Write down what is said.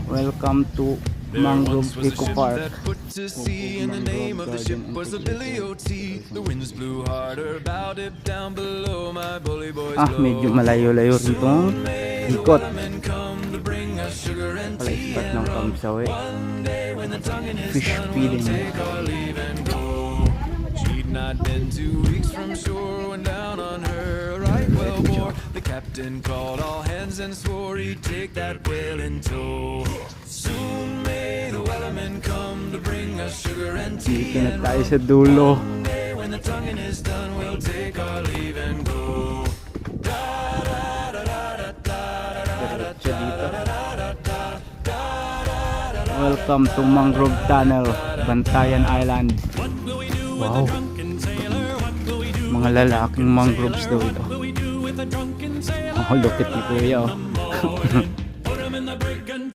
Welcome to Mangrove Eco Park. To sea, and the name of the ship was the Billy O.T. The winds blew harder, bowed it down below my bully boys. Medyo malayo-layo rin itong ikot. Come to bring us sugar and Pala tea. ispat ng Kamsawe. One day when the tonguing is Fish done, feeding. we'll take our leave and go. She'd not been 2 weeks from shore when down on her right whale bore. The captain called all hands and swore he'd take that whale in tow. Soon may the wellerman come to bring us sugar and tea. Dito na tayo sa dulo. One day when the tonguing is done, we'll take our leave and go. Diretso dito. Welcome to Mangrove Tunnel, Bantayan Island. Wow. Mga lalaking mangroves daw ito. Oh, look at ni Kuya, oh.